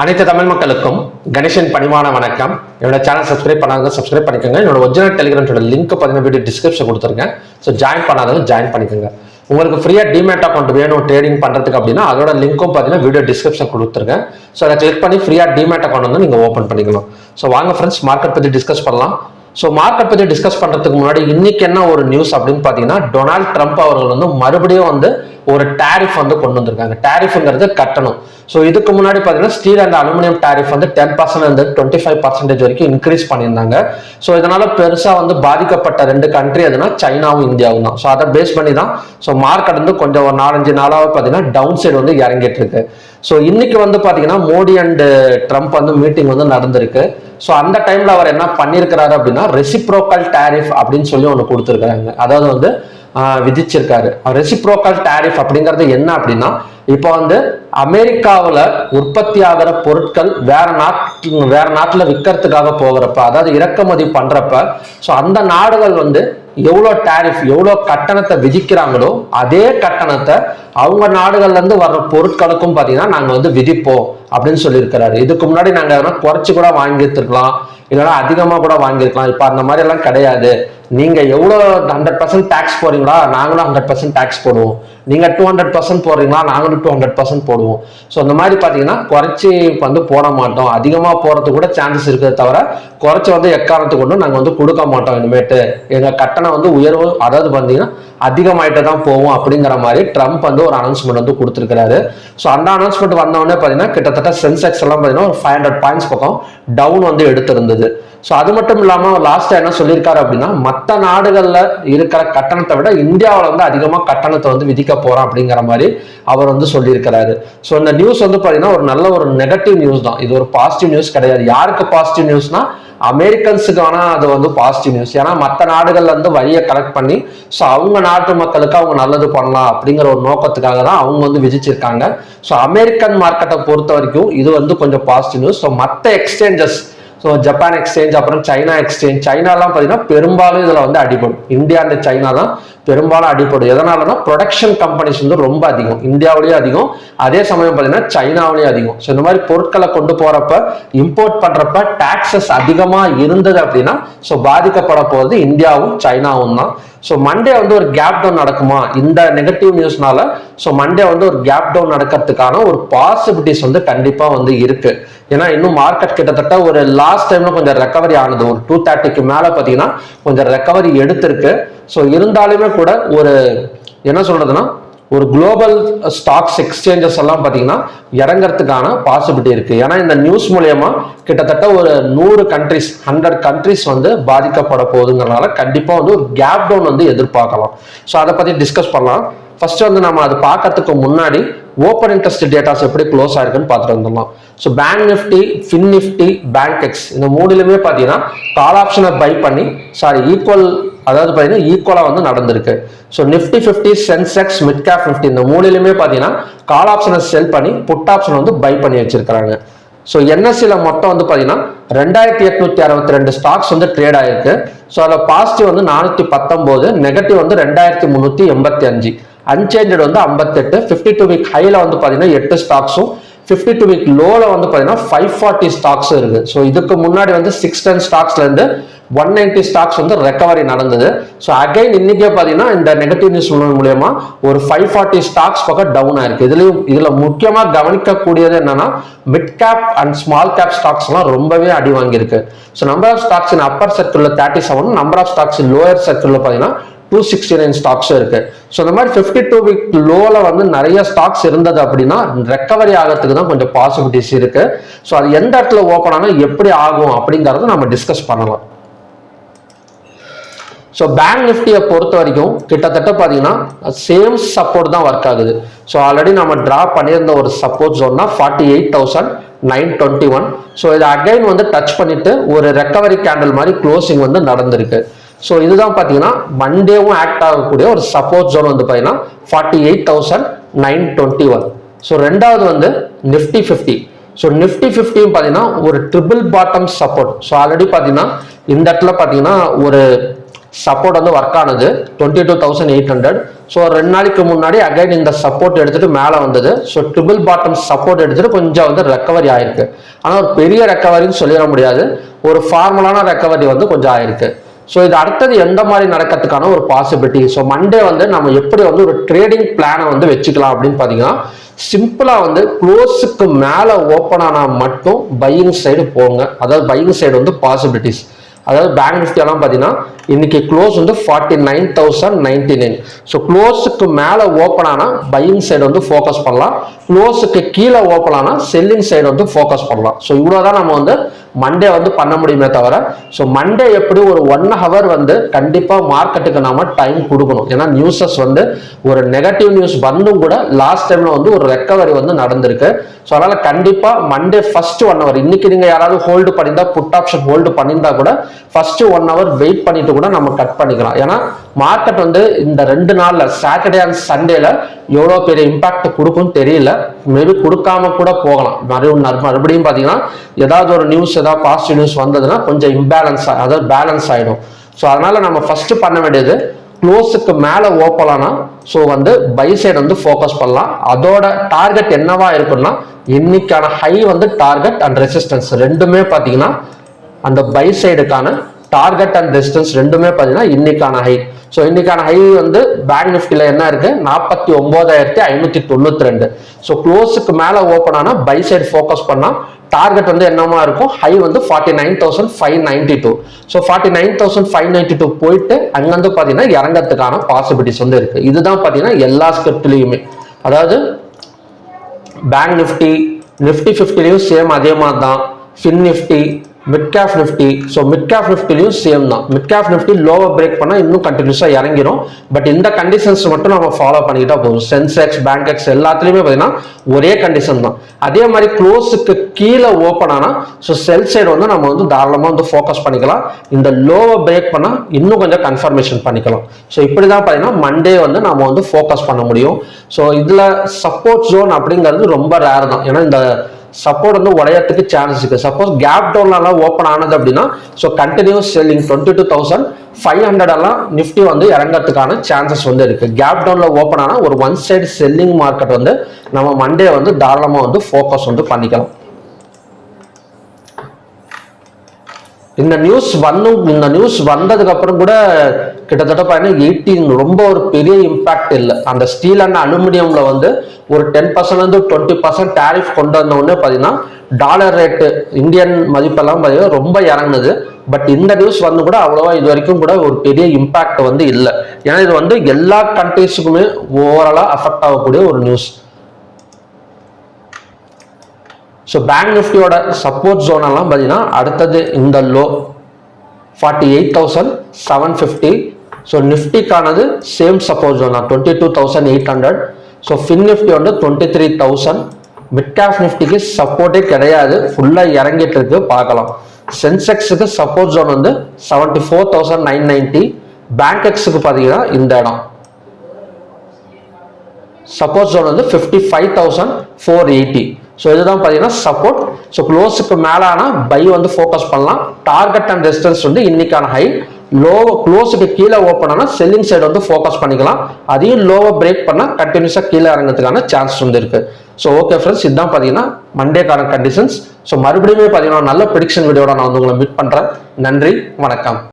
அனைத்து தமிழ் மக்களுக்கும் கணேசன் பணிவான வணக்கம். என்னோட சேனல் சப்ஸ்கிரைப் பண்ணாதவங்க சப்ஸ்கிரைப் பண்ணிக்கோங்க. என்னோட ஒரிஜினல் டெலிகிராமோட லிங்க் பார்த்தீங்கன்னா வீடியோ டிஸ்கிரிப்ஷன் கொடுத்துருக்கேன். ஸோ ஜாயின் பண்ணாதவங்க ஜாயின் பண்ணிக்கோங்க. உங்களுக்கு ஃப்ரீயாக டிமேட் அக்கௌண்ட் வேணும் ட்ரேடிங் பண்ணுறதுக்கு அப்படின்னா அதோட லிங்க்கும் பார்த்தீங்கன்னா வீடியோ டிஸ்கிரிப்ஷன் கொடுத்துருக்கேன். ஸோ அதை கிளிக் பண்ணி ஃப்ரீயாக டிமேட் அக்கௌண்ட் வந்து நீங்கள் ஓப்பன் பண்ணிக்கலாம். ஸோ வாங்க ஃப்ரெண்ட்ஸ், மார்க்கெட் பற்றி டிஸ்கஸ் பண்ணலாம். ஸோ மார்க்கெட் பற்றி டிஸ்கஸ் பண்ணுறதுக்கு முன்னாடி இன்னைக்கு என்ன ஒரு நியூஸ் அப்படின்னு பார்த்தீங்கன்னா, டொனால்ட் ட்ரம்ப் அவர்கள் வந்து மறுபடியும் வந்து ஒரு டேரிஃப் வந்து கொண்டு வந்திருக்காங்க. டேரிஃப்ங்கிறது கட்டணம். ஸோ இதுக்கு முன்னாடி பார்த்தீங்கன்னா ஸ்டீல் அண்ட் அலுமினியம் டேரிஃப் வந்து 10% இருந்து 25% வரைக்கும் இன்க்ரீஸ் பண்ணியிருந்தாங்க. ஸோ இதனால பெருசாக வந்து பாதிக்கப்பட்ட ரெண்டு கண்ட்ரி எதுனா சைனாவும் இந்தியாவும் தான். ஸோ அதை பேஸ் பண்ணி தான் ஸோ மார்க்கெட் வந்து கொஞ்சம் ஒரு 4-5 நாளாக பார்த்தீங்கன்னா டவுன் சைடு வந்து இறங்கிட்டு இருக்கு. ஸோ இன்னைக்கு வந்து பார்த்தீங்கன்னா மோடி அண்ட் ட்ரம்ப் வந்து மீட்டிங் வந்து நடந்திருக்கு. ஸோ அந்த டைம்ல அவர் என்ன பண்ணியிருக்கிறாரு அப்படின்னா, ரெசிப்ரோக்கல் டேரிஃப் அப்படின்னு சொல்லி ஒன்று கொடுத்துருக்காங்க. அதாவது வந்து விதிச்சிருக்காரு. ரெசிப்ரோக்கல் டேரிஃப் அப்படிங்கிறது என்ன அப்படின்னா, இப்போ வந்து அமெரிக்காவில் உற்பத்தி ஆகிற பொருட்கள் வேற நாட்டில் விற்கிறதுக்காக போகிறப்ப, அதாவது இறக்குமதி பண்றப்ப, ஸோ அந்த நாடுகள் வந்து எவ்வளோ டேரிஃப் எவ்வளோ கட்டணத்தை விதிக்கிறாங்களோ அதே கட்டணத்தை அவங்க நாடுகள்ல இருந்து வர்ற பொருட்களுக்கும் பார்த்தீங்கன்னா நாங்கள் வந்து விதிப்போம் அப்படின்னு சொல்லியிருக்கிறாரு. இதுக்கு முன்னாடி நாங்கள் எதனா குறைச்சி கூட வாங்கியிருக்கலாம், இல்லைன்னா அதிகமாக கூட வாங்கியிருக்கலாம். இப்போ அந்த மாதிரி எல்லாம் கிடையாது. நீங்க எவ்வளோ 100% டேக்ஸ் போறீங்களா, நாங்களும் 100% டேக்ஸ் போடுவோம். நீங்க 200% போடுறீங்களா, நாங்களும் 200% போடுவோம். ஸோ இந்த மாதிரி பார்த்தீங்கன்னா குறைச்சி வந்து போட மாட்டோம். அதிகமாக போறது கூட சான்சஸ் இருக்குது, தவிர குறைச்சி வந்து எக்காரணத்துக்கு கொண்டு நாங்கள் வந்து கொடுக்க மாட்டோம். இனிமேட்டு எங்க கட்டணம் வந்து உயர்வு, அதாவது பார்த்தீங்கன்னா அதிகமாயிட்டு தான் போவோம் அப்படிங்கிற மாதிரி ட்ரம்ப் வந்து ஒரு அனௌன்ஸ்மெண்ட் வந்து கொடுத்துருக்காரு. ஸோ அந்த அனௌன்ஸ்மெண்ட் வந்தவொடனே பார்த்தீங்கன்னா கிட்டத்தட்ட சென்செக்ஸ் எல்லாம் பார்த்தீங்கன்னா ஒரு 500 பாயிண்ட்ஸ் பக்கம் டவுன் வந்து எடுத்திருந்தது. ஸோ அது மட்டும் இல்லாமல் லாஸ்டா என்ன சொல்லியிருக்காரு அப்படின்னா, மற்ற நாடுகளில் இருக்கிற கட்டணத்தை விட இந்தியாவில் வந்து அதிகமாக கட்டணத்தை வந்து விதிக்க போறோம் அப்படிங்கிற மாதிரி அவர் வந்து சொல்லியிருக்கிறாரு. ஸோ இந்த நியூஸ் வந்து பார்த்தீங்கன்னா ஒரு நல்ல ஒரு நெகட்டிவ் நியூஸ் தான். இது ஒரு பாசிட்டிவ் நியூஸ் கிடையாது. யாருக்கு பாசிட்டிவ் நியூஸ்னா, அமெரிக்கன்ஸுக்கு வேணா அது வந்து பாசிட்டிவ் நியூஸ். ஏன்னா மற்ற நாடுகள்ல இருந்து வரியை கலெக்ட் பண்ணி ஸோ அவங்க நாட்டு மக்களுக்கு அவங்க நல்லது பண்ணலாம் அப்படிங்கிற ஒரு நோக்கத்துக்காக தான் அவங்க வந்து விதிச்சிருக்காங்க. ஸோ அமெரிக்கன் மார்க்கெட்டை பொறுத்த வரைக்கும் இது வந்து கொஞ்சம் பாசிட்டிவ் நியூஸ். ஸோ மற்ற எக்ஸ்சேஞ்சஸ், ஸோ ஜப்பான் எக்ஸ்சேஞ்ச், அப்புறம் சைனா எக்ஸ்சேஞ்ச், சைனாலாம் பார்த்தீங்கன்னா பெரும்பாலும் இதில் வந்து அடிபடும். இந்தியா அண்ட் சைனா தான் பெரும்பாலும் அடிப்படும். எதனாலனா ப்ரொடக்ஷன் கம்பெனிஸ் வந்து ரொம்ப அதிகம், இந்தியாவிலேயும் அதிகம், அதே சமயம் பார்த்தீங்கன்னா சைனாவிலேயும் அதிகம். ஸோ இந்த மாதிரி பொருட்களை கொண்டு போறப்ப, இம்போர்ட் பண்றப்ப டாக்ஸஸ் அதிகமா இருந்தது அப்படின்னா ஸோ பாதிக்கப்பட போகிறது இந்தியாவும் சைனாவும் தான். ஸோ மண்டே வந்து ஒரு கேப் டவுன் நடக்குமா இந்த நெகட்டிவ் நியூஸ்னால? ஸோ மண்டே வந்து ஒரு கேப் டவுன் நடக்கிறதுக்கான ஒரு பாசிபிலிட்டிஸ் வந்து கண்டிப்பா வந்து இருக்கு. ஏன்னா இன்னும் மார்க்கெட் கிட்டத்தட்ட ஒரு லாஸ்ட் டைம்ல கொஞ்சம் ரெக்கவரி ஆனது, ஒரு 230க்கு மேல பார்த்தீங்கன்னா கொஞ்சம் ரெக்கவரி எடுத்திருக்கு. ஸோ இருந்தாலுமே கூட ஒரு என்ன சொல்றதுன்னா, ஒரு குளோபல் ஸ்டாக்ஸ் எக்ஸ்சேஞ்சஸ் எல்லாம் பார்த்தீங்கன்னா இறங்கிறதுக்கான பாசிபிலிட்டி இருக்கு. ஏன்னா இந்த நியூஸ் மூலயமா கிட்டத்தட்ட ஒரு 100 கண்ட்ரிஸ் வந்து பாதிக்கப்பட போகுதுங்கிறதுனால கண்டிப்பா வந்து ஒரு கேப் டவுன் வந்து எதிர்பார்க்கலாம். ஸோ அதை பத்தி டிஸ்கஸ் பண்ணலாம். ஃபர்ஸ்ட் வந்து நம்ம அது பார்க்கறதுக்கு முன்னாடி ஓப்பன் இன்ட்ரெஸ்ட் டேட்டாஸ் எப்படி க்ளோஸ் ஆயிருக்குன்னு பார்த்துட்டு வந்துடலாம். So bank Nifty, fin Nifty, bank X இந்த மூணுலையுமே பார்த்தீங்கன்னா கால் ஆப்ஷனை பை பண்ணி அதாவது பார்த்தீங்கன்னா ஈக்குவலா வந்து நடந்திருக்கு. So Nifty 50, Sensex, mid cap 50 இந்த மூணுலையுமே பார்த்தீங்கன்னா கால் ஆப்ஷனை செல் பண்ணி புட் ஆப்ஷன் வந்து பை பண்ணி வச்சிருக்காங்க. ஸோ என்எஸ்சில மொத்தம் வந்து பார்த்தீங்கன்னா 2862 ஸ்டாக்ஸ் வந்து ட்ரேட் ஆயிருக்கு. ஸோ அதில் பாசிட்டிவ் வந்து 419, நெகட்டிவ் வந்து 2385, அன்சேஞ்சட் வந்து 58. 52 வீக் ஹைல வந்து பார்த்தீங்கன்னா 8 ஸ்டாக்ஸும், 52 வீக் லோல வந்து பார்த்தீங்கன்னா 540 ஸ்டாக்ஸும் இருக்கு. ஸோ இதுக்கு முன்னாடி வந்து 610 ஸ்டாக்ஸ்ல இருந்து 190 ஸ்டாக்ஸ் வந்து ரெக்கவரி நடந்தது. ஸோ அகைன் இன்னைக்கே பார்த்தீங்கன்னா இந்த நெகட்டிவ் நியூஸ் மூலமா ஒரு 540 ஸ்டாக்ஸ் பக்கம் டவுன் ஆயிருக்கு. இதுல முக்கியமா கவனிக்கக்கூடியது என்னன்னா, mid cap and small cap stocks எல்லாம் ரொம்பவே அடி வாங்கியிருக்கு. So number of stocks in upper சர்க்கிள்ல 37, number of stocks in lower சர்க்கிள்ல பார்த்தீங்கன்னா 269 ஸ்டாக்ஸ் இருக்கு. ஸோ இந்த மாதிரி 52 வீக் லோல வந்து நிறைய ஸ்டாக்ஸ் இருந்தது அப்படின்னா ரெக்கவரி ஆகிறதுக்கு தான் கொஞ்சம் பாசிபிலிட்டிஸ் இருக்கு. ஸோ அது எந்த இடத்துல ஓப்பன் ஆனா எப்படி ஆகும் அப்படிங்கறத நம்ம டிஸ்கஸ் பண்ணலாம். ஸோ பேங்க் நிஃப்டியை பொறுத்த வரைக்கும் கிட்டத்தட்ட பார்த்தீங்கன்னா சேம் சப்போர்ட் தான் ஒர்க் ஆகுது. ஸோ ஆல்ரெடி நம்ம டிரா பண்ணியிருந்த ஒரு சப்போர்ட் ஜோன்னா 48,921. ஸோ இதை அகைன் வந்து டச் பண்ணிட்டு ஒரு ரெக்கவரி கேண்டில் மாதிரி க்ளோசிங் வந்து நடந்திருக்கு. ஸோ இதுதான் பார்த்தீங்கன்னா மண்டேவும் ஆக்ட் ஆகக்கூடிய ஒரு சப்போர்ட் ஜோன் வந்து பார்த்தீங்கன்னா 48,921. ஸோ ரெண்டாவது வந்து நிஃப்டி 50. ஸோ நிஃப்டி 50 பார்த்தீங்கன்னா ஒரு triple bottom support. So already பார்த்தீங்கன்னா இந்த இடத்துல பார்த்தீங்கன்னா ஒரு சப்போர்ட் வந்து ஒர்க் ஆனது 22,800. ஸோ 2 நாளைக்கு முன்னாடி அகைன் இந்த சப்போர்ட் எடுத்துட்டு மேலே வந்தது. ஸோ ட்ரிபிள் பாட்டம் சப்போர்ட் எடுத்துட்டு கொஞ்சம் வந்து ரெக்கவரி ஆயிருக்கு. ஆனால் ஒரு பெரிய ரெக்கவரின்னு சொல்லிட முடியாது, ஒரு ஃபார்மலான ரெக்கவரி வந்து கொஞ்சம் ஆயிருக்கு. ஸோ இது அடுத்தது எந்த மாதிரி நடக்கிறதுக்கான ஒரு பாசிபிலிட்டி. ஸோ மண்டே வந்து நம்ம எப்படி வந்து ஒரு ட்ரேடிங் பிளானை வந்து வச்சுக்கலாம் அப்படின்னு பார்த்தீங்கன்னா, சிம்பிளாக வந்து க்ளோஸுக்கு மேலே ஓப்பன் ஆனால் மட்டும் பையிங் சைடு போங்க. அதாவது பையிங் சைடு வந்து பாசிபிலிட்டிஸ். அதாவது பேங்க் நிஃப்டி எல்லாம் பார்த்தீங்கன்னா இன்னைக்கு க்ளோஸ் வந்து 49,099. ஸோ க்ளோஸுக்கு மேலே ஓப்பன் ஆனால் பையிங் சைடு வந்து ஃபோக்கஸ் பண்ணலாம், க்ளோஸுக்கு கீழே ஓப்பன் ஆனால் செல்லிங் சைடு வந்து ஃபோக்கஸ் பண்ணலாம். ஸோ இவ்வளோதான் நம்ம வந்து மண்டே வந்து பண்ண முடியுமே தவிர, ஸோ மண்டே எப்படி ஒரு 1 hour வந்து கண்டிப்பாக மார்க்கெட்டுக்கு நாம டைம் கொடுக்கணும். ஏன்னா நியூஸஸ் வந்து ஒரு நெகட்டிவ் நியூஸ் வந்தும் கூட லாஸ்ட் டைம்ல வந்து ஒரு ரெக்கவரி வந்து நடந்திருக்கு. ஸோ அதனால கண்டிப்பாக மண்டே ஃபர்ஸ்ட் 1 hour இன்னைக்கு நீங்க யாராவது ஹோல்டு பண்ணியிருந்தா, புட் ஆப்ஷன் ஹோல்டு பண்ணியிருந்தா கூட ஃபர்ஸ்ட் 1 hour வெயிட் பண்ணிட்டு கூட நம்ம கட் பண்ணிக்கலாம். ஏன்னா மார்க்கெட் வந்து இந்த 2 நாள்ல சாட்டர்டே அண்ட் சண்டேல எவ்வளோ பெரிய இம்பாக்ட் கொடுக்கும்னு தெரியல. மேபி கொடுக்காம கூட போகலாம். மறுபடியும் பார்த்தீங்கன்னா ஏதாவது ஒரு நியூஸ், ஏதாவது பாசிட்டிவ் நியூஸ் வந்ததுன்னா கொஞ்சம் இம்பேலன்ஸ், அதாவது பேலன்ஸ் ஆயிடும். ஸோ அதனால நம்ம ஃபர்ஸ்ட் பண்ண வேண்டியது க்ளோஸுக்கு மேலே ஓப்பலானா ஸோ வந்து பை சைடு வந்து ஃபோக்கஸ் பண்ணலாம். அதோட டார்கெட் என்னவா இருக்குன்னா, இன்னைக்கான ஹை வந்து டார்கெட் அண்ட் ரெசிஸ்டன்ஸ் ரெண்டுமே பார்த்தீங்கன்னா அந்த பை சைடுக்கான டார்கெட் அண்ட் ரெசிஸ்டன்ஸ் ரெண்டுமே பார்த்தீங்கன்னா இன்னைக்கான ஹை. ஸோ இன்னைக்கான ஹை வந்து பேங்க் நிஃப்டியில் என்ன இருக்கு, 49,592. ஸோ க்ளோஸுக்கு மேலே ஓப்பன் ஆனால் பை சைடு ஃபோக்கஸ் பண்ணால் டார்கெட் வந்து என்னமா இருக்கும், ஹை வந்து 49,592. ஸோ 49,592 போயிட்டு அங்கேருந்து பார்த்தீங்கன்னா இறங்கிறதுக்கான பாசிபிலிட்டிஸ் வந்து இருக்கு. இதுதான் பார்த்தீங்கன்னா எல்லா ஸ்கிரிப்ட்லையுமே, அதாவது பேங்க் நிஃப்டி, நிஃப்டி 50லையும் சேம் அதே மாதிரி தான். Fin Nifty, mid cap Nifty. So mid cap நிஃப்டிலையும் சேம் தான். Mid cap Nifty lower break பண்ணால் இன்னும் கண்டினியூஸாக இறங்கிரும். பட் இந்த கண்டிஷன்ஸ் மட்டும் நம்ம ஃபாலோ பண்ணிக்கிட்டா போதும். சென்செக்ஸ், பேங்க் எக்ஸ் எல்லாத்துலேயுமே பார்த்தீங்கன்னா ஒரே கண்டிஷன் தான். அதே மாதிரி க்ளோஸுக்கு கீழே ஓப்பன் ஆனால் ஸோ செல் சைடு வந்து நம்ம வந்து தாராளமாக வந்து ஃபோக்கஸ் பண்ணிக்கலாம். இந்த லோவர் பிரேக் பண்ணால் இன்னும் கொஞ்சம் கன்ஃபர்மேஷன் பண்ணிக்கலாம். ஸோ இப்படி தான் பார்த்தீங்கன்னா மண்டே வந்து நம்ம வந்து ஃபோக்கஸ் பண்ண முடியும். ஸோ இதில் சப்போர்ட் ஜோன் அப்படிங்கிறது ரொம்ப ரேர் தான். ஏன்னா இந்த சப்போர்ட் வந்து உடையத்துக்கு சான்ஸ் இருக்கு. சப்போஸ் கேப் டவுன்ல ஓப்பன் ஆனது அப்படின்னா ஸோ கண்டினியூஸ் செல்லிங் 22,500 எல்லாம் நிஃப்டி வந்து இறங்கிறதுக்கான சான்சஸ் வந்து இருக்கு. கேப் டவுன்ல ஓப்பன் ஆனா ஒரு ஒன் சைடு செல்லிங் மார்க்கெட் வந்து நம்ம மண்டே வந்து தாராளமாக வந்து ஃபோக்கஸ் வந்து பண்ணிக்கலாம். இந்த நியூஸ் வந்ததுக்கு அப்புறம் கூட கிட்டத்தட்ட 18 ரொம்ப ஒரு பெரிய இம்பாக்ட் இல்லை. அந்த ஸ்டீல் அண்ட் அலுமினியம்ல வந்து ஒரு 10% 20% டேரிஃப் கொண்டு வந்த உடனே பார்த்தீங்கன்னா டாலர் ரேட்டு இந்தியன் மதிப்பெல்லாம் பார்த்தீங்கன்னா ரொம்ப இறங்குனது. பட் இந்த நியூஸ் வந்து கூட அவ்வளோவா இது வரைக்கும் கூட ஒரு பெரிய இம்பாக்ட் வந்து இல்லை. ஏன்னா இது வந்து எல்லா கண்ட்ரீஸுக்குமே ஓவராலாக அஃபெக்ட் ஆகக்கூடிய ஒரு நியூஸ். ஸோ பேங்க் நிஃப்டியோட சப்போர்ட் ஜோன் எல்லாம் பார்த்தீங்கன்னா அடுத்தது இந்த லோ 48,750. ஸோ நிஃப்டிக்கானது சேம் சப்போர்ட் ஜோன் தான் 22,800. ஸோ ஃபின் நிஃப்டி வந்து 23,000. மிட் கேப் நிஃப்டிக்கு சப்போர்ட்டே கிடையாது, ஃபுல்லாக இறங்கிட்டு இருக்கு, பார்க்கலாம். சென்செக்ஸுக்கு சப்போர்ட் ஜோன் வந்து 74,990. பேங்க் எக்ஸுக்கு பார்த்தீங்கன்னா இந்த இடம் சப்போர்ட் ஜோன் வந்து 55,480. ஸோ இதுதான் பார்த்தீங்கன்னா சப்போர்ட். ஸோ க்ளோஸுக்கு மேலான பை வந்து ஃபோக்கஸ் பண்ணலாம். டார்கெட் அண்ட் ரெசிஸ்டன்ஸ் வந்து இன்னைக்கான ஹை. க்ளோஸுக்கு கீழே ஓப்பன் ஆனால் செல்லிங் சைடு வந்து ஃபோக்கஸ் பண்ணிக்கலாம். அதையும் லோவர் பிரேக் பண்ணால் கண்டினியூஸாக கீழே இறங்கிறதுக்கான சான்ஸ் வந்து இருக்கு. ஸோ ஓகே ஃப்ரெண்ட்ஸ், இதுதான் பார்த்தீங்கன்னா மண்டேக்கான கண்டிஷன்ஸ். ஸோ மறுபடியும் பார்த்தீங்கன்னா நல்ல ப்ரெடிக்ஷன் வீடியோட நான் வந்து உங்களை மீட் பண்ணுறேன். நன்றி, வணக்கம்.